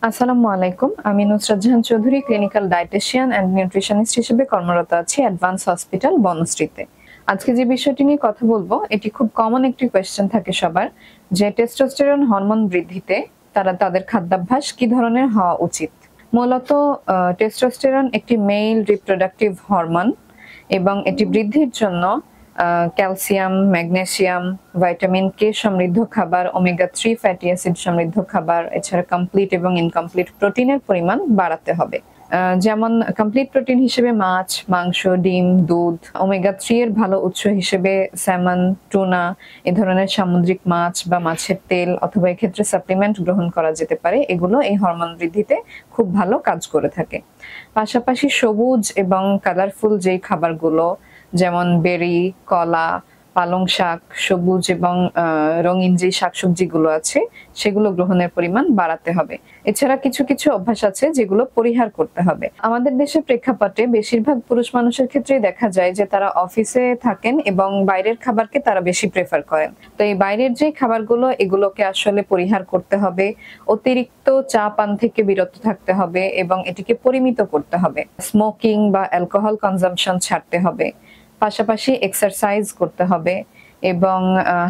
আসসালামু আলাইকুম। আমি Nusrat Jahan Chowdhury, clinical dietitian and nutritionist হিসেবে কর্মরত আছি অ্যাডভান্স হসপিটাল বনশ্রীতে। আজকে যে বিষয়টি নিয়ে কথা বলবো, এটি খুব কমন একটি কোয়েশ্চেন থাকে সবার, যে টেস্টোস্টেরন হরমোন বৃদ্ধিতে তাদের খাদ্যাভ্যাস কি ধরনের হওয়া উচিত। মূলত টেস্টোস্টেরন একটি মেল রিপ্রোডাক্টিভ হরমোন এবং এটি বৃদ্ধির জন্য ক্যালসিয়াম, ম্যাগনেসিয়াম, ভাইটামিন কে সমৃদ্ধ খাবার, ওমেগা 3 ফ্যাটি অ্যাসিড সমৃদ্ধ খাবার, এছাড়া কমপ্লিট এবং ইনকমপ্লিট প্রোটিনের পরিমাণ বাড়াতে হবে। যেমন কমপ্লিট প্রোটিন হিসেবে মাছ, মাংস, ডিম, দুধ, ওমেগা 3 এর ভালো উৎস হিসেবে স্যামন, টুনা, এ ধরনের সামুদ্রিক মাছ বা মাছের তেল অথবা এক্ষেত্রে সাপ্লিমেন্ট গ্রহণ করা যেতে পারে। এগুলো এই হরমোন বৃদ্ধিতে খুব ভালো কাজ করে থাকে। পাশাপাশি সবুজ এবং কালারফুল যেই খাবারগুলো, যেমন বেরি, কলা, পালং শাক, সবুজ এবং রঙিন যে শাকসবজিগুলো আছে সেগুলো গ্রহণের পরিমাণ বাড়াতে হবে। এছাড়া কিছু কিছু অভ্যাস আছে যেগুলো পরিহার করতে হবে। আমাদের দেশের প্রেক্ষাপটে বেশিরভাগ পুরুষ মানুষের ক্ষেত্রেই দেখা যায় যে তারা অফিসে থাকেন এবং বাইরের খাবারকে তারা বেশি প্রেফার করেন। তো এই বাইরের যে খাবারগুলো, এগুলোকে আসলে পরিহার করতে হবে। অতিরিক্ত চা পান থেকে বিরত থাকতে হবে এবং এটিকে পরিমিত করতে হবে। স্মোকিং বা অ্যালকোহল কনজাম্পশন ছাড়তে হবে। পাশাপাশি এক্সারসাইজ করতে হবে এবং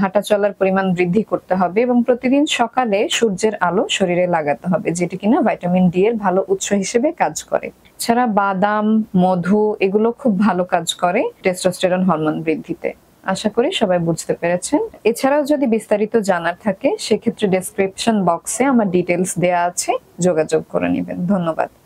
হাঁটা চলার পরিমাণ বৃদ্ধি করতে হবে এবং প্রতিদিন সকালে সূর্যের আলো শরীরে লাগাতে হবে, যেটি কিনা ভাইটামিন ডি এর ভালো উৎস হিসেবে কাজ করে। এছাড়া বাদাম, মধু এগুলো খুব ভালো কাজ করে টেস্টোস্টেরন হরমোন বৃদ্ধিতে। আশা করি সবাই বুঝতে পেরেছেন। এছাড়াও যদি বিস্তারিত জানার থাকে সেক্ষেত্রে ডেসক্রিপশন বক্সে আমার ডিটেলস দেয়া আছে, যোগাযোগ করে নেবেন। ধন্যবাদ।